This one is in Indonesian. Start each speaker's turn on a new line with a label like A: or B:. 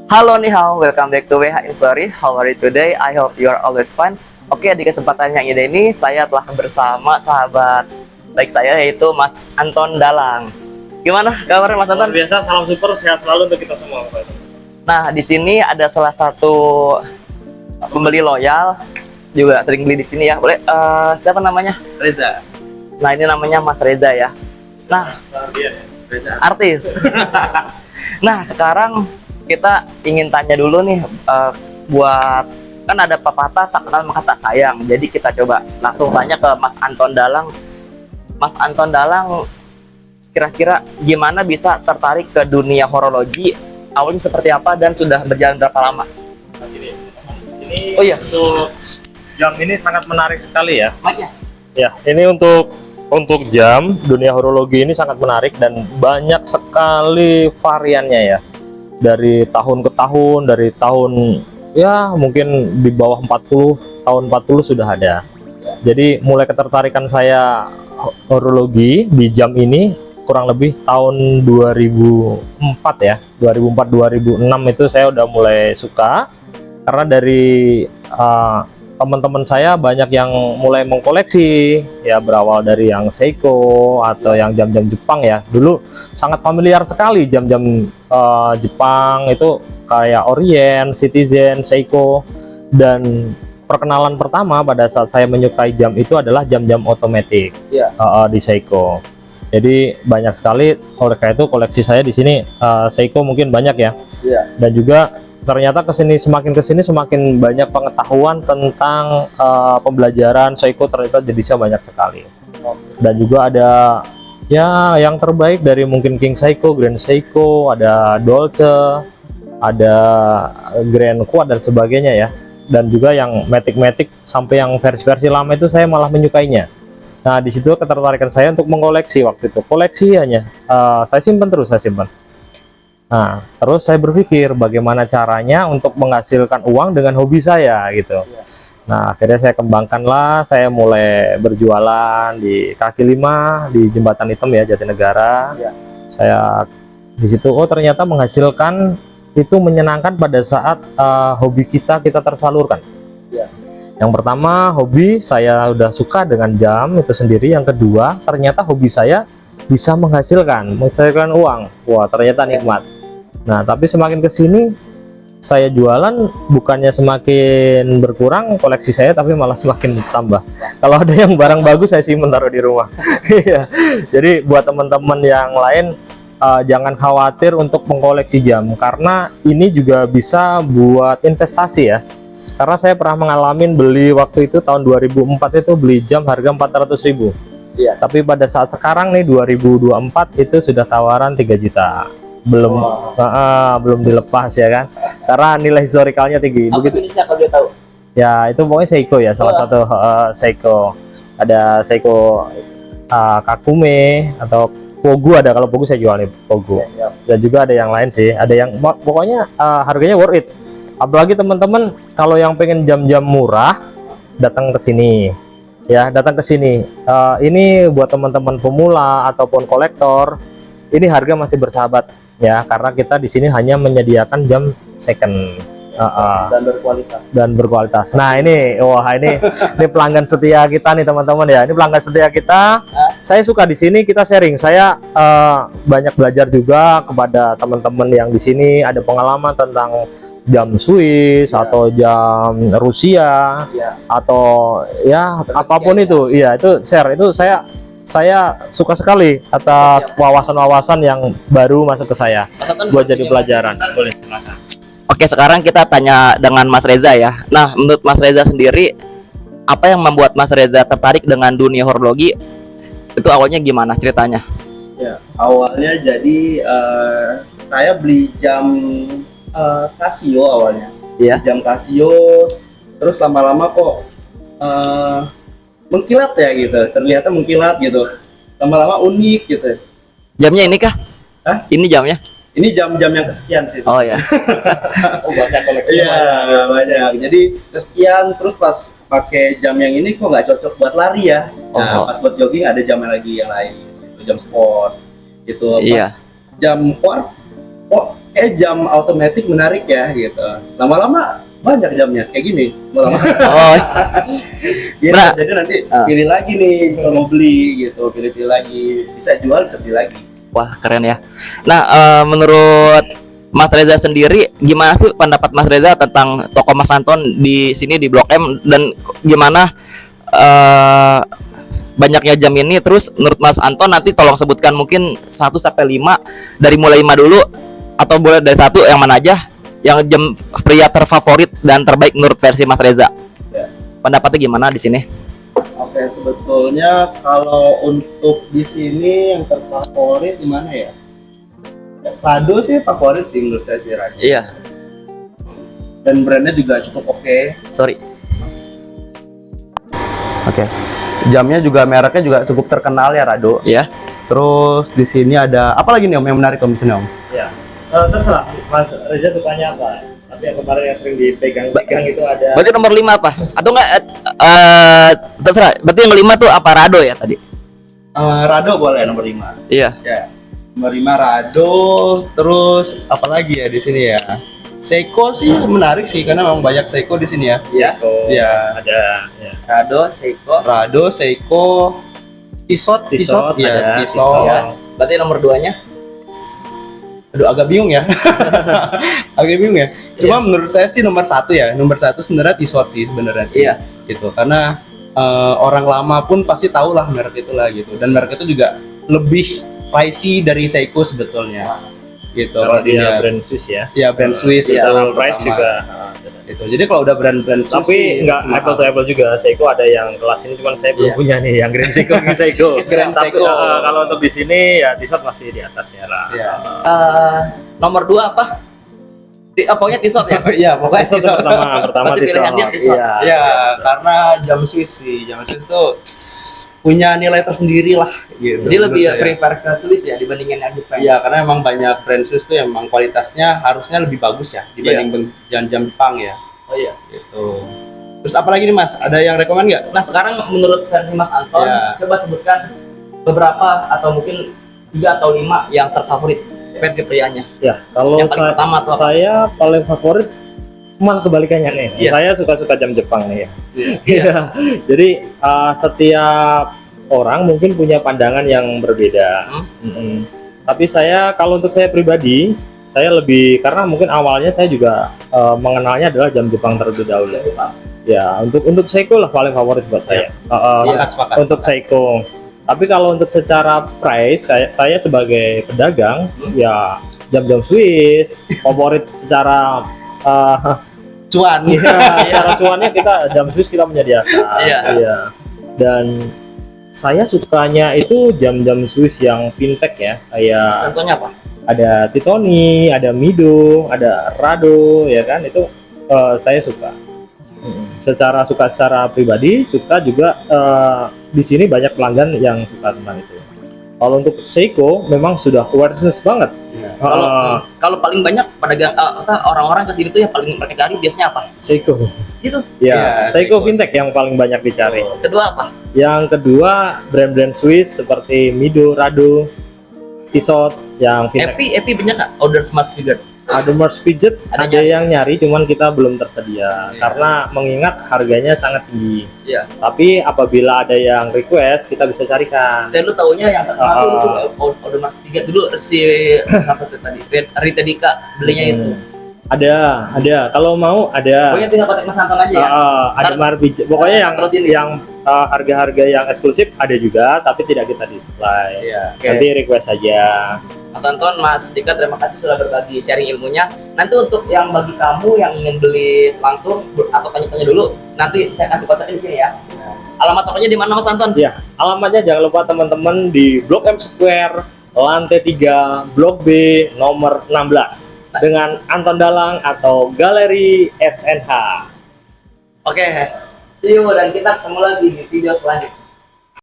A: Halo nih, how welcome back to WH Story. How are you today? I hope you are always fine. Oke, di kesempatan yang ini saya telah bersama sahabat baik saya, yaitu Mas Anton Dalang. Gimana kabarnya Mas Anton?
B: Luar biasa, salam super, sehat selalu untuk kita semua.
A: Nah, di sini ada salah satu pembeli loyal, juga sering beli di sini ya. Boleh, siapa namanya?
C: Reza.
A: Nah, ini namanya Mas Reza ya. Nah,
C: Reza.
A: artis. Nah, sekarang kita ingin tanya dulu nih, buat kan ada pepatah tak kenal maka tak sayang. Jadi kita coba langsung tanya ke Mas Anton Dalang. Mas Anton Dalang, kira-kira gimana bisa tertarik ke dunia horologi? Awalnya seperti apa dan sudah berjalan berapa lama?
B: Ini
A: Oh iya.
B: untuk jam ini sangat menarik sekali ya.
A: Maknya.
B: Ya, ini untuk jam dunia horologi ini sangat menarik dan banyak sekali variannya ya. Dari tahun ke tahun, dari tahun ya mungkin di bawah 40, tahun 40 sudah ada. Jadi mulai ketertarikan saya horologi di jam ini kurang lebih tahun 2004 ya. 2004 2006 itu saya udah mulai suka karena dari teman-teman saya banyak yang mulai mengkoleksi ya, berawal dari yang Seiko atau yang jam-jam Jepang ya. Dulu sangat familiar sekali jam-jam Jepang itu kayak Orient, Citizen, Seiko, dan perkenalan pertama pada saat saya menyukai jam itu adalah jam-jam otomatis di Seiko. Jadi banyak sekali, oleh karena itu koleksi saya di sini Seiko mungkin banyak ya. Dan juga ternyata semakin kesini semakin banyak pengetahuan tentang pembelajaran Seiko, ternyata jenisnya banyak sekali. Dan juga ada ya yang terbaik dari mungkin King Seiko, Grand Seiko, ada Dolce, ada Grand Quad dan sebagainya ya. Dan juga yang Matic sampai yang versi-versi lama itu saya malah menyukainya. Nah, di situ ketertarikan saya untuk mengoleksi waktu itu. Koleksi hanya saya simpan terus, saya simpan. Nah, terus saya berpikir bagaimana caranya untuk menghasilkan uang dengan hobi saya gitu. Nah, akhirnya saya kembangkanlah, saya mulai berjualan di kaki lima di Jembatan Hitam ya, Jatinegara. Saya di situ, oh ternyata menghasilkan itu menyenangkan pada saat hobi kita tersalurkan. Yang pertama, hobi saya udah suka dengan jam itu sendiri. Yang kedua, ternyata hobi saya bisa menghasilkan uang. Wah, ternyata nikmat. Nah, tapi semakin kesini saya jualan bukannya semakin berkurang koleksi saya, tapi malah semakin bertambah. Kalau ada yang barang bagus saya simpen taruh di rumah. Jadi buat teman-teman yang lain jangan khawatir untuk mengkoleksi jam, karena ini juga bisa buat investasi ya. Karena saya pernah mengalami beli waktu itu tahun 2004 itu beli jam harga 400.000. Tapi pada saat sekarang nih 2024 itu sudah tawaran 3 juta. Belum dilepas ya kan, karena nilai historikalnya tinggi. Begitu
A: Bisa kalau dia tahu.
B: ya, itu pokoknya Seiko ya, salah satu Seiko. Ada Seiko Kakume atau Pogu, ada. Kalau Pogu saya jual nih, Pogu. Dan juga ada yang lain sih, ada yang pokoknya harganya worth it. Apalagi teman-teman kalau yang pengen jam-jam murah, datang ke sini ya, datang ke sini. Ini buat teman-teman pemula ataupun kolektor, ini harga masih bersahabat ya, karena kita di sini hanya menyediakan jam second dan berkualitas. Nah, ini wah ini pelanggan setia kita nih teman-teman ya. Ini pelanggan setia kita. Saya suka di sini kita sharing. Saya banyak belajar juga kepada teman-teman yang di sini, ada pengalaman tentang jam Swiss atau jam Rusia atau ya apapun itu. Iya, itu share. Itu saya suka sekali atas wawasan-wawasan yang baru masuk ke saya buat jadi pelajaran. Boleh, silakan.
A: Oke, sekarang kita tanya dengan Mas Reza ya. Nah, menurut Mas Reza sendiri, apa yang membuat Mas Reza tertarik dengan dunia horologi? Itu awalnya gimana ceritanya?
C: Ya, awalnya jadi saya beli jam Casio awalnya.
A: Iya.
C: Jam Casio, terus lama-lama kok mengkilat ya gitu. Ternyata mengkilat gitu. Lama-lama unik gitu.
A: Jamnya ini kah?
C: Hah?
A: Ini jamnya?
C: Ini jam-jam yang kesekian sih.
A: Oh ya.
C: Oh, banyak koleksi. Iya, banyak. Jadi kesekian, terus pas pakai jam yang ini kok nggak cocok buat lari ya. Nah, pas buat jogging ada jam lagi yang lain, gitu, jam sport. Gitu. Pas
A: Iya.
C: jam quartz kok jam automatic menarik ya gitu. Lama-lama banyak jamnya kayak gini. Lama-lama.
A: Oh,
C: Gitu.
A: Nah.
C: Jadi nanti pilih lagi nih kalau mau beli gitu, pilih-pilih lagi, bisa jual bisa beli lagi.
A: wah keren ya. Nah, menurut Mas Reza sendiri, gimana sih pendapat Mas Reza tentang toko Mas Anton di sini di Blok M dan gimana banyaknya jam ini? Terus menurut Mas Anton nanti tolong sebutkan mungkin 1 sampai 5, dari mulai 5 dulu atau boleh dari 1 yang mana aja yang jam pria terfavorit dan terbaik menurut versi Mas Reza.
C: Ya.
A: Pendapatnya gimana di sini?
C: Oke, sebetulnya kalau untuk di sini yang terfavorit di mana ya? Rado sih favorit sih menurut saya sih Rado.
A: Iya,
C: Dan brandnya juga cukup oke.
A: sorry.
C: Oke. Jamnya juga mereknya juga cukup terkenal ya Rado.
A: Iya.
C: Terus di sini ada apa lagi nih Om yang menarik Om di sini Om?
B: Ya, terserah Mas Reza sukanya apa. Tapi yang kemarin yang sering dipegang-pegang itu ada.
A: Berarti nomor 5 apa? Atau enggak terserah. Berarti yang kelima tuh apa, Rado ya tadi?
C: Rado boleh nomor 5.
A: Iya.
C: Ya. Nomor 5 Rado, terus apa lagi ya di sini ya? Seiko sih menarik sih karena memang banyak Seiko di sini ya.
A: Iya.
C: Iya.
B: Ada. Ya.
A: Rado, Seiko.
C: Rado, Seiko, Tissot,
B: Tissot,
C: ya,
B: ada
C: Tissot.
A: Ya. Berarti nomor 2-nya?
C: Aduh agak bingung ya. Agak bingung ya. Cuma menurut saya sih nomor 1 ya. Nomor 1 sebenarnya Tissot sih sebenarnya sih.
A: Iya.
C: Gitu. Karena orang lama pun pasti tahu lah merek itu lah gitu. Dan merek itu juga lebih pricey dari Seiko sebetulnya. Gitu.
B: Kalau dia
C: dilihat.
B: brand Swiss ya.
C: Ya brand Swiss
A: Iya,
C: betul,
B: Price
C: pertama.
B: juga.
C: Gitu. Jadi kalau udah brand-brand Swiss
B: Tapi
C: sih
B: nggak
C: mahal.
B: apple to apple juga. Seiko ada yang kelas ini, cuman saya belum
A: Iya.
B: punya nih yang Grand Seiko. Seiko.
C: Grand
B: Tapi
C: Seiko.
B: kalau untuk di sini ya Tissot masih di atasnya lah.
C: Iya.
A: Nomor 2 apa? Pokoknya Tissot ya?
C: Iya, pokoknya
B: Tissot
C: Tissot.
B: pertama
A: Berarti pilihan dia Tissot.
B: Iya.
C: Iya, karena jam Swiss sih. Jam Swiss tuh punya nilai tersendiri lah gitu.
A: Jadi lebih
C: menurut saya.
A: prefer ke Swiss ya dibandingin yang Jepang.
C: Iya, karena emang banyak brand Swiss tuh emang kualitasnya harusnya lebih bagus ya dibanding jam-jam Jepang ya.
A: Oh iya.
C: Gitu. Terus apa lagi nih Mas? Ada yang rekomen nggak?
A: Nah, sekarang menurut versi Mas Anton,
C: Iya.
A: coba sebutkan beberapa atau mungkin 3 atau 5 yang terfavorit versi prianya.
B: Ya, kalau
A: Yang paling pertama tuh apa?
B: saya paling favorit malah kebalikannya nih.
A: Iya.
B: Saya suka-suka jam Jepang nih ya.
C: Iya.
B: Iya. Jadi setiap orang mungkin punya pandangan yang berbeda. Mm-mm. Tapi kalau untuk saya pribadi, saya lebih karena mungkin awalnya saya juga mengenalnya adalah jam Jepang terlebih dahulu. Ya, untuk Seiko lah paling favorit buat saya.
C: Sepakat.
B: Untuk Seiko. Tapi kalau untuk secara price, saya sebagai pedagang, ya jam-jam Swiss favorit secara
C: Cuan.
B: iya, secara cuannya kita jam Swiss kita menyediakan.
A: Iya.
B: Iya. Dan saya sukanya itu jam-jam Swiss yang fintech ya, kayak
A: Contohnya apa?
B: ada Titoni, ada Mido, ada Rado, ya kan itu saya suka. Secara pribadi suka juga di sini banyak pelanggan yang suka tentang itu. Kalau untuk Seiko memang sudah awareness banget.
A: Kalau paling banyak pedagang orang-orang ke sini tuh yang paling mereka cari biasanya apa?
B: Seiko.
A: Gitu.
B: Ya,
C: Ya,
B: Seiko
C: Seiko.
B: fintech yang paling banyak dicari.
A: Kedua apa?
B: Yang kedua brand-brand Swiss seperti Mido, Rado, Tissot yang fintech.
A: Epi banyak nggak order smart speaker?
B: Ada Mars Pidget,
A: Ada
B: ada yang nyari, cuman kita belum tersedia
C: Iya.
B: karena mengingat harganya sangat tinggi.
A: Iya.
B: Tapi apabila ada yang request, kita bisa carikan.
A: Saya dulu taunya yang terkenal tuh order smart speaker dulu si apa tuh tadi? Rita Dika belinya itu.
B: Ada. Kalau mau ada.
A: Pokoknya tinggal kontak Mas Anton aja ya.
B: Ada
A: Ntar-
B: Mars Pidget. Pokoknya yang
A: terus ini.
B: harga-harga yang eksklusif ada juga, tapi tidak kita display.
C: Iya.
B: Nanti request saja.
A: Mas Anton, Mas Dika, terima kasih sudah berbagi sharing ilmunya. Nanti untuk yang bagi kamu yang ingin beli langsung atau tanya-tanya dulu, nanti saya kasih kontaknya di sini ya. Alamat tokonya di mana Mas Anton?
B: Ya, alamatnya jangan lupa teman-teman di Blok M Square, lantai 3, Blok B, nomor 16 dengan Anton Dalang atau Galeri SNH.
A: Oke, see you dan kita ketemu lagi di video selanjutnya.